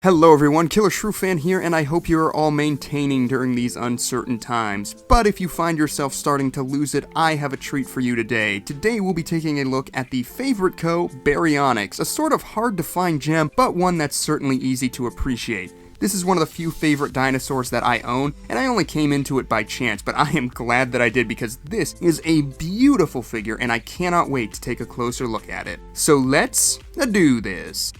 Hello everyone, Killer Shrew Fan here, and I hope you are all maintaining during these uncertain times. But if you find yourself starting to lose it, I have a treat for you today. Today we'll be taking a look at the favorite co, Baryonyx, a sort of hard to find gem, but one that's certainly easy to appreciate. This is one of the few favorite dinosaurs that I own, and I only came into it by chance, but I am glad that I did because this is a beautiful figure and I cannot wait to take a closer look at it. So let's do this.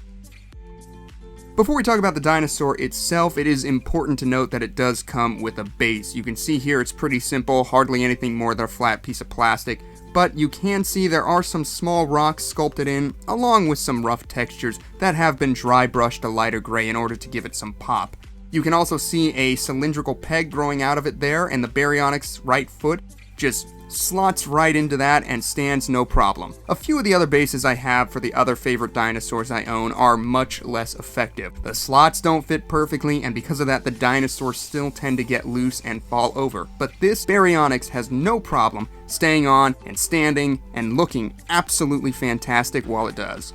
Before we talk about the dinosaur itself, it is important to note that it does come with a base. You can see here it's pretty simple, hardly anything more than a flat piece of plastic, but you can see there are some small rocks sculpted in, along with some rough textures that have been dry brushed a lighter gray in order to give it some pop. You can also see a cylindrical peg growing out of it there, and the Baryonyx right foot just slots right into that and stands no problem. A few of the other bases I have for the other favorite dinosaurs I own are much less effective. The slots don't fit perfectly, and because of that the dinosaurs still tend to get loose and fall over. But this Baryonyx has no problem staying on and standing and looking absolutely fantastic while it does.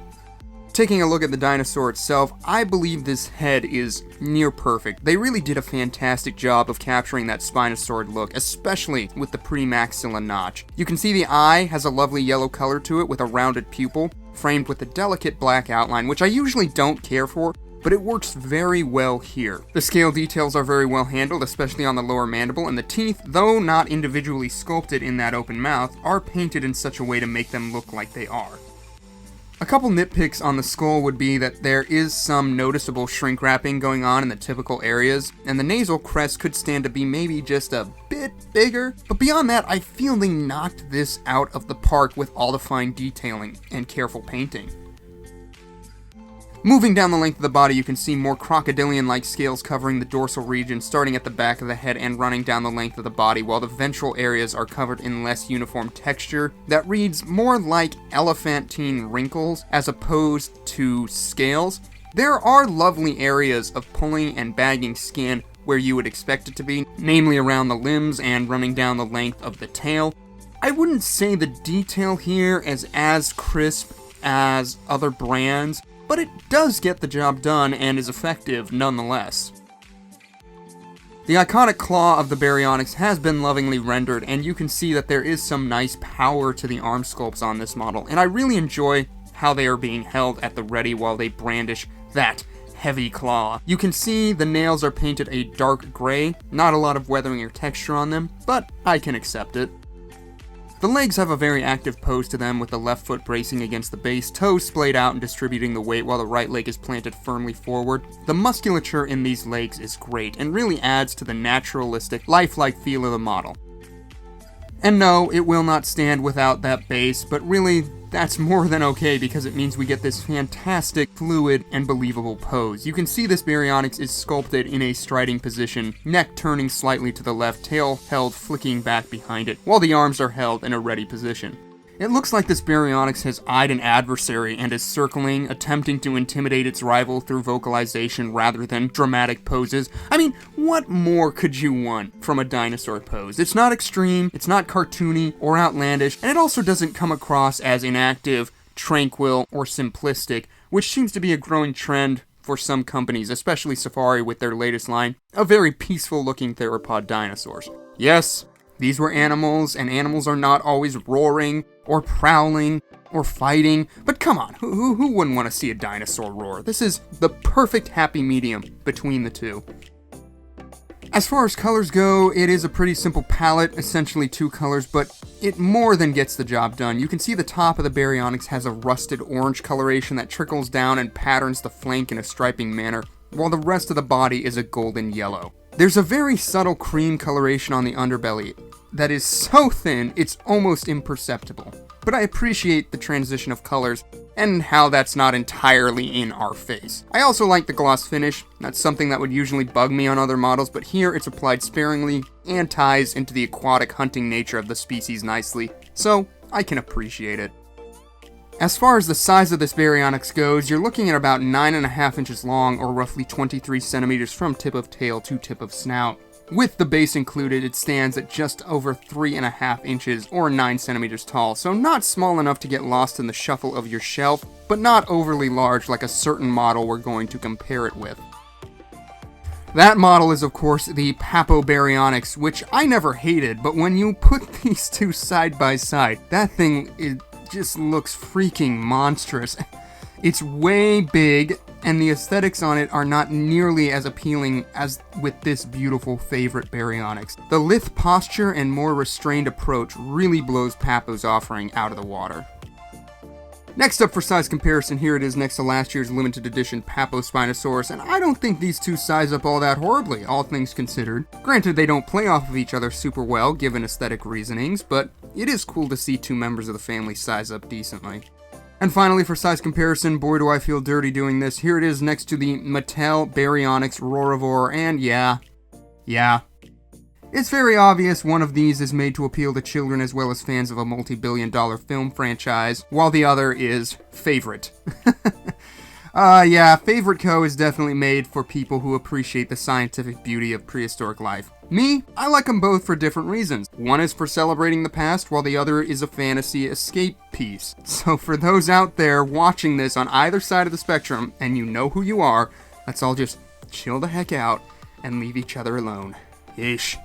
Taking a look at the dinosaur itself, I believe this head is near perfect. They really did a fantastic job of capturing that Spinosaurid look, especially with the premaxilla notch. You can see the eye has a lovely yellow color to it with a rounded pupil, framed with a delicate black outline, which I usually don't care for, but it works very well here. The scale details are very well handled, especially on the lower mandible, and the teeth, though not individually sculpted in that open mouth, are painted in such a way to make them look like they are. A couple nitpicks on the skull would be that there is some noticeable shrink wrapping going on in the typical areas, and the nasal crest could stand to be maybe just a bit bigger, but beyond that, I feel they knocked this out of the park with all the fine detailing and careful painting. Moving down the length of the body, you can see more crocodilian-like scales covering the dorsal region, starting at the back of the head and running down the length of the body, while the ventral areas are covered in less uniform texture that reads more like elephantine wrinkles as opposed to scales. There are lovely areas of pulling and bagging skin where you would expect it to be, namely around the limbs and running down the length of the tail. I wouldn't say the detail here is as crisp as other brands, but it does get the job done and is effective nonetheless. The iconic claw of the Baryonyx has been lovingly rendered, and you can see that there is some nice power to the arm sculpts on this model, and I really enjoy how they are being held at the ready while they brandish that heavy claw. You can see the nails are painted a dark gray, not a lot of weathering or texture on them, but I can accept it. The legs have a very active pose to them, with the left foot bracing against the base, toes splayed out and distributing the weight while the right leg is planted firmly forward. The musculature in these legs is great and really adds to the naturalistic, lifelike feel of the model. And no, it will not stand without that base, but really, that's more than okay because it means we get this fantastic, fluid, and believable pose. You can see this Baryonyx is sculpted in a striding position, neck turning slightly to the left, tail held flicking back behind it, while the arms are held in a ready position. It looks like this Baryonyx has eyed an adversary and is circling, attempting to intimidate its rival through vocalization rather than dramatic poses. I mean, what more could you want from a dinosaur pose? It's not extreme, it's not cartoony or outlandish, and it also doesn't come across as inactive, tranquil, or simplistic, which seems to be a growing trend for some companies, especially Safari with their latest line of very peaceful-looking theropod dinosaurs. Yes, these were animals, and animals are not always roaring, or prowling, or fighting, but come on, who wouldn't want to see a dinosaur roar? This is the perfect happy medium between the two. As far as colors go, it is a pretty simple palette, essentially two colors, but it more than gets the job done. You can see the top of the Baryonyx has a rusted orange coloration that trickles down and patterns the flank in a striping manner, while the rest of the body is a golden yellow. There's a very subtle cream coloration on the underbelly that is so thin it's almost imperceptible. But I appreciate the transition of colors and how that's not entirely in our face. I also like the gloss finish. That's something that would usually bug me on other models, but here it's applied sparingly and ties into the aquatic hunting nature of the species nicely, so I can appreciate it. As far as the size of this Baryonyx goes, you're looking at about 9.5 inches long, or roughly 23 centimeters from tip of tail to tip of snout. With the base included, it stands at just over 3.5 inches or 9 centimeters tall, so not small enough to get lost in the shuffle of your shelf, but not overly large like a certain model we're going to compare it with. That model is, of course, the Baryonyx, which I never hated, but when you put these two side by side, that thing, it just looks freaking monstrous. It's way big, and the aesthetics on it are not nearly as appealing as with this beautiful favorite Baryonyx. The lithe posture and more restrained approach really blows Papo's offering out of the water. Next up for size comparison, here it is next to last year's limited edition Papo Spinosaurus, and I don't think these two size up all that horribly, all things considered. Granted, they don't play off of each other super well, given aesthetic reasonings, but it is cool to see two members of the family size up decently. And finally, for size comparison, boy do I feel dirty doing this, here it is next to the Mattel Baryonyx Roarivore, and yeah. It's very obvious one of these is made to appeal to children as well as fans of a multi-billion-dollar film franchise, while the other is Favorite. Favorite Co. is definitely made for people who appreciate the scientific beauty of prehistoric life. Me, I like them both for different reasons. One is for celebrating the past, while the other is a fantasy escape piece. So for those out there watching this on either side of the spectrum, and you know who you are, let's all just chill the heck out and leave each other alone. Ish.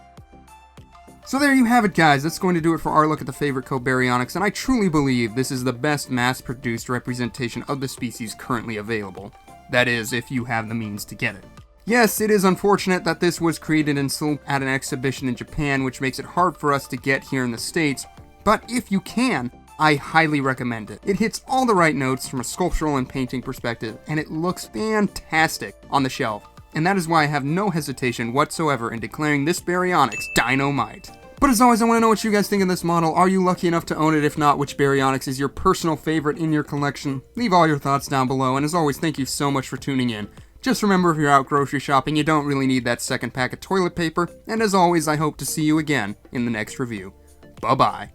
So there you have it, guys. That's going to do it for our look at the Favorite Co. Baryonyx, and I truly believe this is the best mass-produced representation of the species currently available. That is, if you have the means to get it. Yes, it is unfortunate that this was created and sold at an exhibition in Japan, which makes it hard for us to get here in the States, but if you can, I highly recommend it. It hits all the right notes from a sculptural and painting perspective, and it looks fantastic on the shelf. And that is why I have no hesitation whatsoever in declaring this Baryonyx dynamite. But as always, I want to know what you guys think of this model. Are you lucky enough to own it? If not, which Baryonyx is your personal favorite in your collection? Leave all your thoughts down below, and as always, thank you so much for tuning in. Just remember, if you're out grocery shopping, you don't really need that second pack of toilet paper, and as always, I hope to see you again in the next review. Bye-bye.